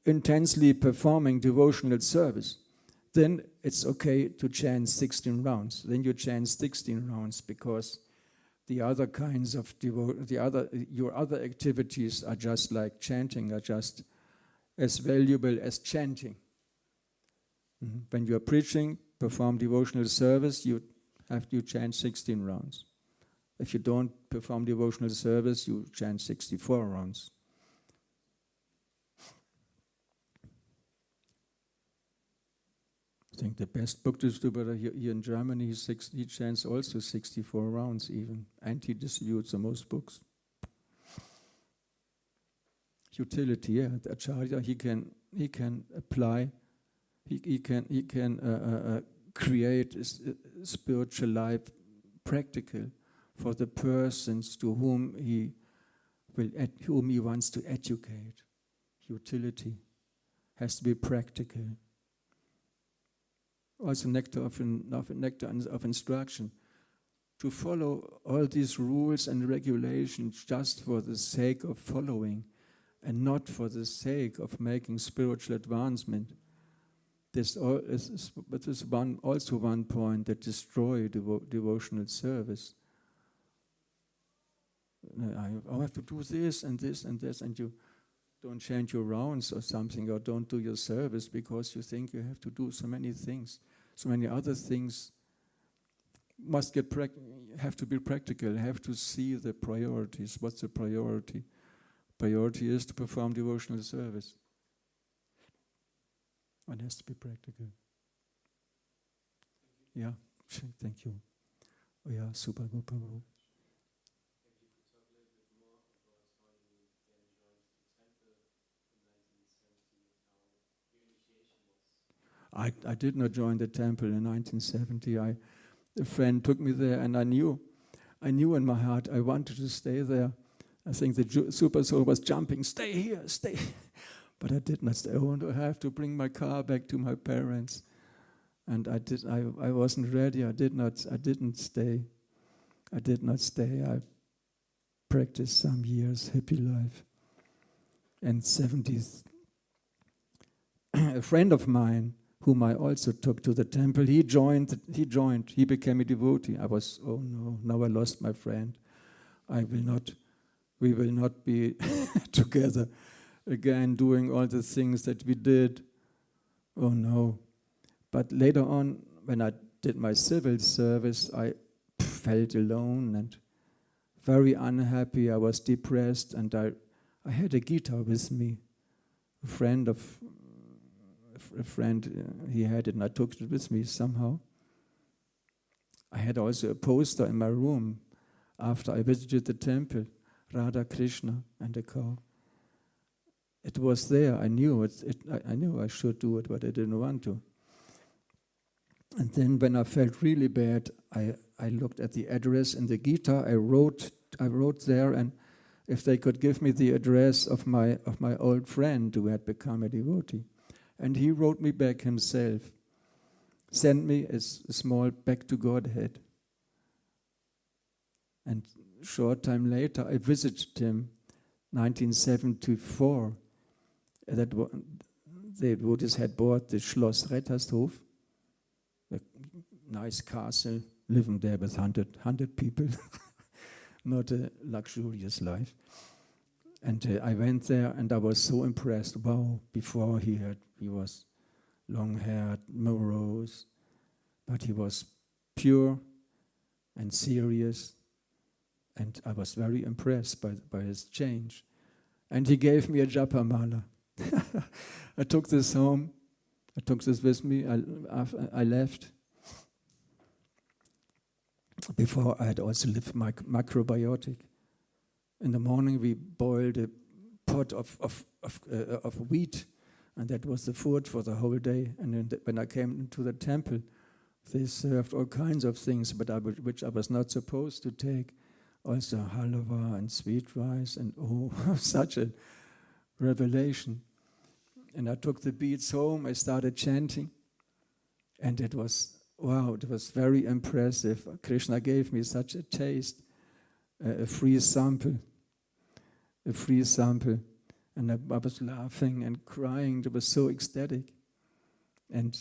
intensely performing devotional service, then it's okay to chant 16 rounds. Then you chant 16 rounds because the other kinds of your other activities are just like chanting, are just as valuable as chanting. When you are preaching, perform devotional service, you have to chant 16 rounds. If you don't perform devotional service, you chant 64 rounds. I think the best Bhakti distributor here in Germany, he chants also 64 rounds even, and he distributes the most books. Utility, yeah, the Acharya, he can apply, he can create a spiritual life practical for the persons to whom he wants to educate. Utility has to be practical. Also nectar of instruction. To follow all these rules and regulations just for the sake of following and not for the sake of making spiritual advancement. This is also one point that destroys devotional service. I have to do this and this and this, and you don't chant your rounds or something, or don't do your service because you think you have to do so many things. So many other things have to be practical, have to see the priorities. What's the priority? Priority is to perform devotional service. One has to be practical. Yeah, thank you. Oh yeah, super, Prabhu. I did not join the temple in 1970. A friend took me there, and I knew in my heart I wanted to stay there. I think the super soul was jumping, stay here, stay. But I did not stay. I have to bring my car back to my parents, and I wasn't ready. I didn't stay. I practiced some years hippie life. And 70s, a friend of mine, whom I also took to the temple, he became a devotee. I was, oh no, now I lost my friend. We will not be together again doing all the things that we did. Oh no. But later on, when I did my civil service, I felt alone and very unhappy. I was depressed, and I had a guitar with me. A friend, he had it, and I took it with me somehow. I had also a poster in my room after I visited the temple, Radha Krishna and a cow. It was there. I knew I knew I should do it, but I didn't want to. And then when I felt really bad, I looked at the address in the Gita. I wrote there, and if they could give me the address of my old friend who had become a devotee. And he wrote me back himself, sent me a small back to Godhead. And short time later, I visited him, 1974. The devotees had bought the Schloss Rettershof, a nice castle, living there with 100 people, not a luxurious life. And I went there, and I was so impressed. Wow, before he was long-haired, morose, but he was pure and serious, and I was very impressed by his change. And he gave me a japa mala. I took this home. I took this with me. I left. Before, I had also lived macrobiotic. In the morning, we boiled a pot of wheat, and that was the food for the whole day. And when I came into the temple, they served all kinds of things, which I was not supposed to take. Also halwa and sweet rice, and such a revelation. And I took the beads home, I started chanting, and it was, wow, it was very impressive. Krishna gave me such a taste, a free sample, and I was laughing and crying. It was so ecstatic. And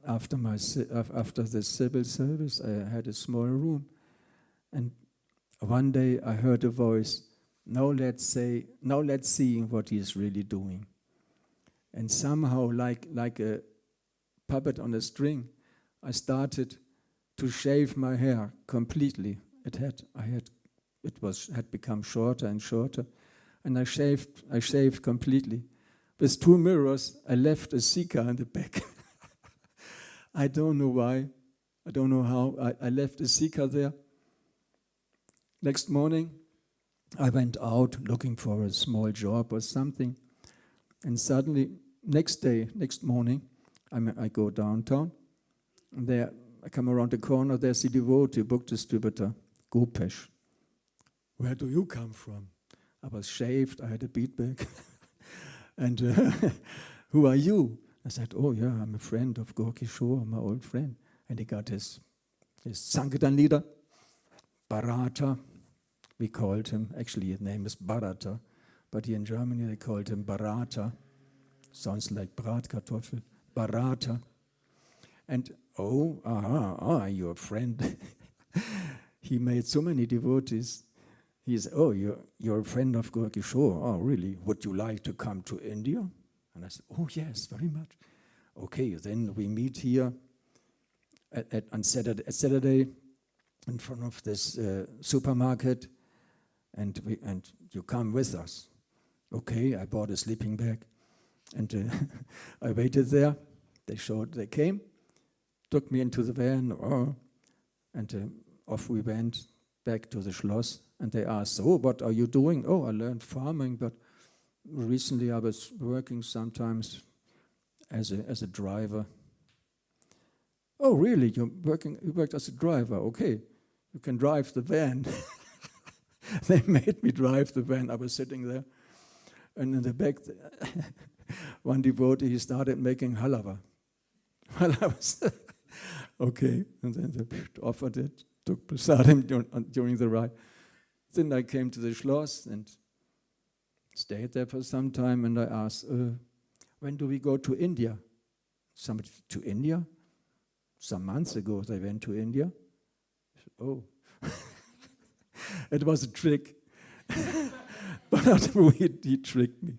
after the civil service, I had a small room, and one day I heard a voice, now let's see what he is really doing. And somehow, like a puppet on a string, I started to shave my hair completely. It had become shorter and shorter, and I shaved completely. With 2 mirrors, I left a seeker in the back. I don't know why, I don't know how. I left a seeker there. Next morning, I went out looking for a small job or something, and suddenly, next morning, I go downtown, and there I come around the corner, there's a devotee, book distributor, Gopesh. Where do you come from? I was shaved, I had a bead bag. And who are you? I said, oh yeah, I'm a friend of Gorkishore, my old friend. And he got his Sankirtan leader, Bharata. We called him, actually his name is Bharata, but here in Germany they called him Bharata. Sounds like Bratkartoffel, Bharata. And you're a friend. He made so many devotees. He said, oh, you're a friend of Gorkishore. Oh, really? Would you like to come to India? And I said, oh, yes, very much. Okay, then we meet here on Saturday in front of this supermarket, and you come with us. Okay, I bought a sleeping bag, and I waited there. They came, took me into the van, and off we went back to the Schloss. And they asked, oh, what are you doing? Oh, I learned farming, but recently I was working sometimes as a driver. Oh, really? You worked as a driver? Okay, you can drive the van. They made me drive the van. I was sitting there, and in the back, one devotee, he started making halava. Well, I was okay, and then they offered it, took prasadam during the ride. Then I came to the Schloss and stayed there for some time, and I asked, when do we go to India? Somebody to India? Some months ago they went to India. I said, oh. It was a trick. But he tricked me.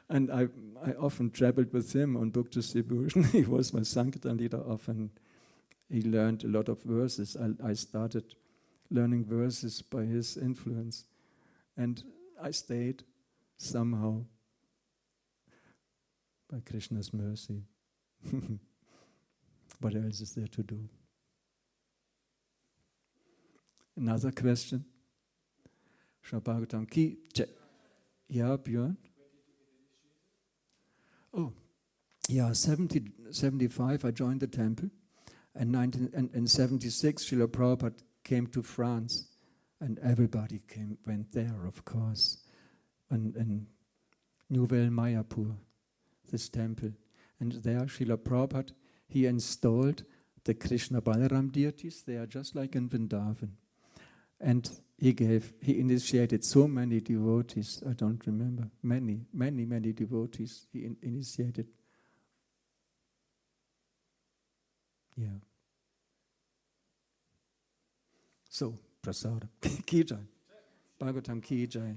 And I often traveled with him on book distribution. He was my Sankirtan leader often. He learned a lot of verses. I started learning verses by his influence. And I stayed somehow by Krishna's mercy. What else is there to do? Another question? Śrīmad-Bhāgavatam ki. Yeah, Björn? Oh, yeah, 75 I joined the temple. And in 76, Srila Prabhupada came to France, and everybody went there, of course, in Nouvelle Mayapur, this temple. And there, Srila Prabhupada, he installed the Krishna Balaram deities. They are just like in Vrindavan. And he initiated so many devotees, I don't remember, many devotees he initiated. Yeah. So, prasada. Ki Jai. Bhagavatam Ki Jai.